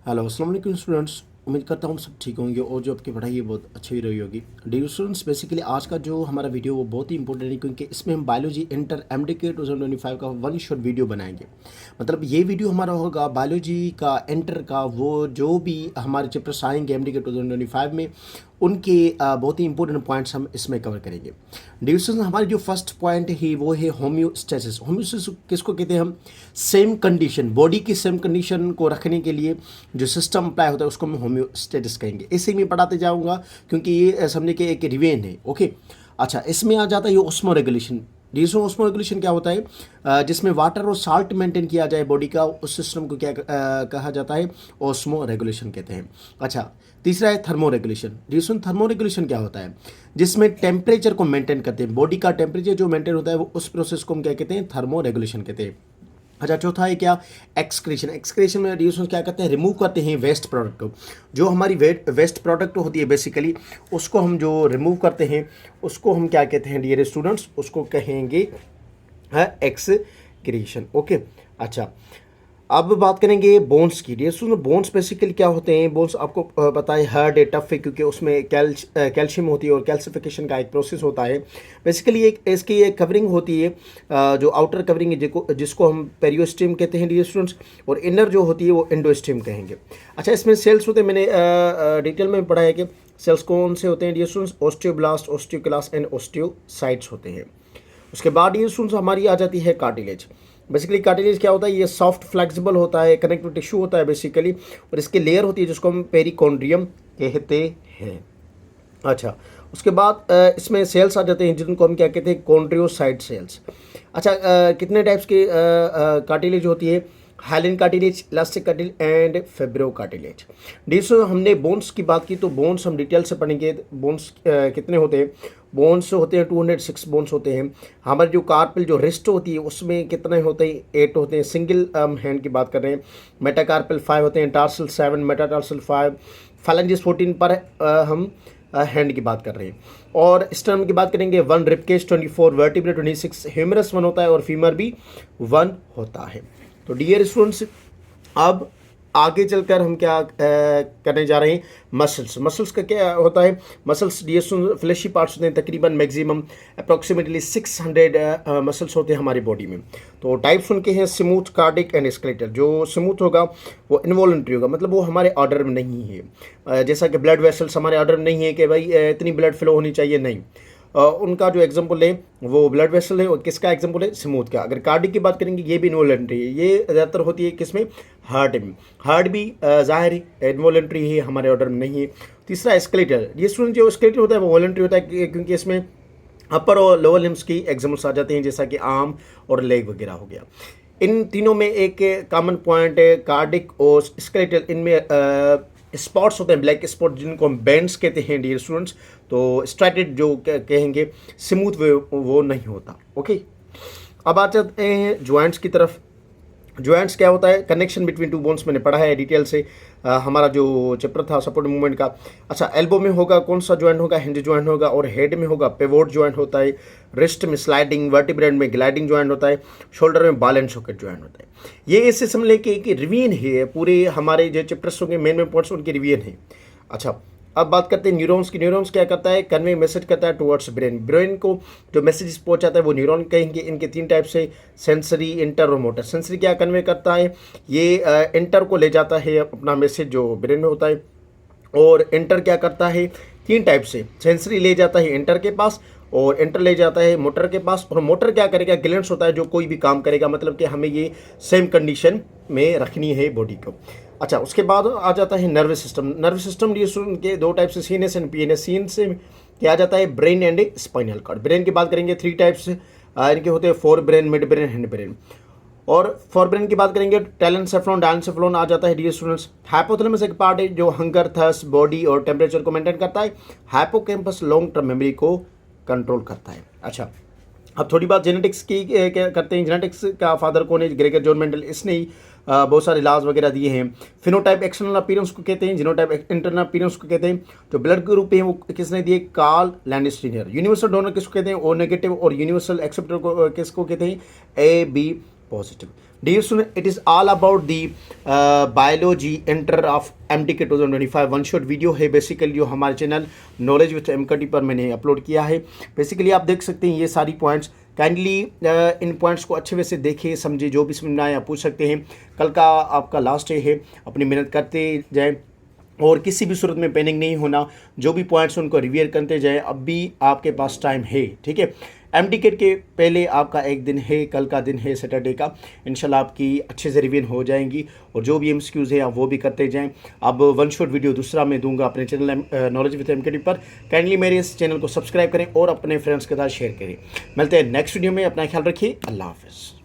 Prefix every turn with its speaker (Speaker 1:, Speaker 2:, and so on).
Speaker 1: Hello अस्सलाम वालेकुम students. उम्मीद करता हूँ सब ठीक होंगे और जो आपकी पढ़ाई है बहुत अच्छी ही रही होगी। डियर स्टूडेंट्स, बेसिकली आज का जो हमारा वीडियो वो बहुत ही इंपॉर्टेंट है क्योंकि इसमें हम बायोलॉजी इंटर एमडीके 2025 का वन शॉट वीडियो बनाएंगे। मतलब ये वीडियो हमारा होगा बायोलॉजी का इंटर का, वो जो भी हमारे चैप्टर्स आएंगे एमडीके 2025 में उनके बहुत ही इंपॉर्टेंट पॉइंट्स हम इसमें कवर करेंगे। डिविजन हमारी जो फर्स्ट पॉइंट है वो है होम्योस्टेसिस। होम्योस्टेसिस किसको कहते हैं हम? सेम कंडीशन, बॉडी की सेम कंडीशन को रखने के लिए जो सिस्टम अप्लाई होता है उसको हम होम्योस्टेसिस कहेंगे। इसे मैं पढ़ाते जाऊंगा क्योंकि ये समझने के एक रिवेन है। ओके, अच्छा, इसमें आ जाता है ये osmo regulation. Division osmo regulation क्या होता है? जिसमें वाटर और साल्ट मेंटेन किया जाए बॉडी का, उस सिस्टम को क्या कहा जाता है? ऑस्मो रेगुलेशन कहते हैं। अच्छा, तीसरा है thermo regulation. Division thermo regulation क्या होता है? जिसमें टेम्परेचर को मेंटेन करते हैं, बॉडी का टेम्परेचर जो मेंटेन होता है वो उस प्रोसेस को हम क्या कहते हैं? थर्मो रेगुलेशन कहते हैं। अच्छा, चौथा है क्या? एक्सक्रीशन। एक्सक्रीशन में रिड्यूस क्या करते हैं? रिमूव करते हैं वेस्ट प्रोडक्ट को। जो हमारी वेस्ट प्रोडक्ट होती है बेसिकली, उसको हम जो रिमूव करते हैं उसको हम क्या कहते हैं डियर स्टूडेंट्स? उसको कहेंगे एक्सक्रीशन। ओके, अच्छा, अब बात करेंगे बोन्स की। डियर स्टूडेंट, बोन्स बेसिकली क्या होते हैं? बोन्स आपको पता है हार्ड है, टफ है, क्योंकि उसमें कैल्शियम होती है और कैल्सिफिकेशन का एक प्रोसेस होता है। बेसिकली एक इसकी एक कवरिंग होती है, जो आउटर कवरिंग है जिसको हम पेरियोस्टियम कहते हैं डियर स्टूडेंट्स, और इनर जो होती है वो एंडोस्टियम कहेंगे। अच्छा, इसमें सेल्स होते हैं, मैंने डिटेल में पढ़ा है कि सेल्स कौन से होते हैं dear students? Osteoblast, osteoclast and osteocytes होते हैं। उसके बाद डियर स्टूडेंट्स हमारी आ जाती है कार्टिलेज। बेसिकली कार्टिलेज क्या होता है? ये सॉफ्ट फ्लेक्सिबल होता है, कनेक्टिव टिश्यू होता है बेसिकली, और इसकी लेयर होती है जिसको हम पेरिकॉन्ड्रियम कहते हैं। अच्छा, उसके बाद इसमें सेल्स आ जाते हैं जिनको हम क्या कहते हैं? Chondrocyte cells. अच्छा, कितने टाइप्स की कार्टिलेज होती है? Hyaline cartilage, elastic cartilage and fibro cartilage. डिसो हमने बोन्स की बात की तो बोन्स हम डिटेल से पढ़ेंगे। बोन्स कितने होते हैं? बोन्स होते हैं 206 बोन्स होते हैं। हमारी जो कार्पल जो रिस्ट होती है उसमें कितने होते हैं? 8 होते हैं। सिंगल हैंड की बात कर रहे हैं। मेटाकार्पल 5 होते हैं, टार्सल 7, मेटाटार्सल 5, फालेंजिस 14 पर हम हैंड की बात कर रहे हैं। और स्टर्म की बात करेंगे 1 रिबकेज 24, वर्टिब्रे 26, ह्यूमरस 1 होता है और फीमर भी 1 होता है। तो डियर स्टूडेंट्स, अब आगे चलकर हम क्या करने जा रहे हैं? मसल्स। मसल्स का क्या होता है? Muscles dear students fleshy parts होते हैं, तकरीबन मैक्सिमम अप्रॉक्सीमेटली 600 मसल्स होते हैं हमारी बॉडी में। तो टाइप्स उनके हैं स्मूथ, कार्डिक एंड स्केलेटल। जो स्मूथ होगा वो इनवॉलंटरी होगा, मतलब वो हमारे ऑर्डर में नहीं है। जैसा कि ब्लड वेसल्स हमारे ऑर्डर में नहीं है कि भाई इतनी ब्लड फ्लो होनी चाहिए, नहीं। उनका जो एग्जाम्पल है वो ब्लड वेसल है। और किसका एग्जाम्पल है? स्मूथ का। अगर कार्डिक की बात करेंगे ये भी इनवॉलंटरी है, ये ज़्यादातर होती है किसमें? हार्ट में। हार्ट भी जाहिर है इनवॉलंटरी है, हमारे ऑर्डर में नहीं है। तीसरा स्केलेटल। ये स्टूडेंट जो स्केलेटल होता है वो वॉलंटरी होता है क्योंकि इसमें अपर और लोअर लिम्स की एग्जाम्पल्स आ जाते हैं, जैसा कि आर्म और लेग वगैरह हो गया। इन तीनों में एक कॉमन पॉइंट है, कार्डिक और स्केलेटल, इनमें स्पॉट्स होते हैं, ब्लैक स्पॉट, जिनको हम बैंड्स कहते हैं डियर स्टूडेंट्स। तो स्ट्राइटेड जो कहेंगे, स्मूथ वो नहीं होता। ओके, अब आ जाते हैं ज्वाइंट्स की तरफ। ज्वाइंट्स क्या होता है? कनेक्शन बिटवीन टू बोन्स, मैंने पढ़ा है डिटेल से हमारा जो चैप्टर था सपोर्ट मूवमेंट का। अच्छा, एल्बो में होगा कौन सा ज्वाइंट होगा? हिंज ज्वाइंट होगा। और हेड में होगा पिवोट ज्वाइंट होता है। रिस्ट में स्लाइडिंग, वर्टिब्रे में ग्लाइडिंग ज्वाइंट होता है। शोल्डर में बॉल एंड सॉकेट ज्वाइंट होता है। ये इससे समझ लें कि एक रिवीजन है, पूरे हमारे जो चैप्टर्स होंगे मेन पॉइंट्स उनकी रिवीजन है। अच्छा, अब बात करते हैं न्यूरॉन्स की। न्यूरॉन्स क्या करता है? कन्वे मैसेज करता है टुवर्ड्स ब्रेन। ब्रेन को जो मैसेज पहुंचाता है वो न्यूरॉन कहेंगे। इनके 3 टाइप से, सेंसरी, इंटर और मोटर। सेंसरी क्या कन्वे करता है? ये इंटर को ले जाता है अपना मैसेज जो ब्रेन में होता है। और इंटर क्या करता है? 3 टाइप से, सेंसरी ले जाता है इंटर के पास, और इंटर ले जाता है मोटर के पास। और मोटर क्या करेगा? ग्लैंड्स होता है जो कोई भी काम करेगा, मतलब कि हमें ये सेम कंडीशन में रखनी है बॉडी को। अच्छा, उसके बाद आ जाता है नर्वस सिस्टम। नर्वस सिस्टम के 2 टाइप से, सीएनएस एंड पीएनएस। सीएनएस से क्या आ जाता है? Brain and spinal cord. Brain की बात करेंगे 3 टाइप्स इनके होते हैं, forebrain, midbrain, hindbrain. और फॉर ब्रेन की बात करेंगे टेलेंसेफ्लॉन, डायनेसेफ्लॉन आ जाता है डियर स्टूडेंट्स। हाइपोथैलेमस एक पार्ट है जो हंगर, थर्स्ट, बॉडी और टेम्परेचर को मेंटेन करता है। हाइपोकैम्पस लॉन्ग टर्म मेमोरी को कंट्रोल करता है। अच्छा, अब थोड़ी बात जेनेटिक्स की करते हैं। जेनेटिक्स का फादर कौन है? Gregor John Mendel. इसने ही बहुत सारे इलाज वगैरह दिए हैं। फिनोटाइप एक्सटर्नल अपीयरेंस को कहते हैं, जीनोटाइप इंटरनल अपीयरेंस को कहते हैं। जो ब्लड ग्रुप है वो किसने दिए? Karl Landsteiner. यूनिवर्सल डोनर किसको कहते हैं? O negative. और यूनिवर्सल एक्सेप्टर को किसको कहते हैं? AB positive. Dear student, it is all about the biology inter of MTK 2025 one shot video है बेसिकली जो हमारे चैनल नॉलेज विथ एमकेटी पर मैंने अपलोड किया है। बेसिकली आप देख सकते हैं ये सारी पॉइंट्स, काइंडली इन पॉइंट्स को अच्छे से देखें समझे, जो भी समझ में आए आप पूछ सकते हैं। कल का आपका लास्ट डे है, अपनी मेहनत करते जाएं और किसी भी सूरत में पैनिक नहीं होना, जो भी पॉइंट्स उनको रिवियर करते जाएं। अब भी आपके पास टाइम है, ठीक है। MTK के पहले आपका एक दिन है, कल का दिन है सैटरडे का, इंशाल्लाह आपकी अच्छे से रिवीजन हो जाएंगी और जो भी MCQs है आप वो भी करते जाएं। अब वन शॉट वीडियो दूसरा मैं दूंगा अपने चैनल नॉलेज विद MKT पर। काइंडली मेरे इस चैनल को सब्सक्राइब करें और अपने फ्रेंड्स के साथ शेयर करें। मिलते हैं नेक्स्ट वीडियो में, अपना ख्याल रखिए, अल्लाह हाफिज़।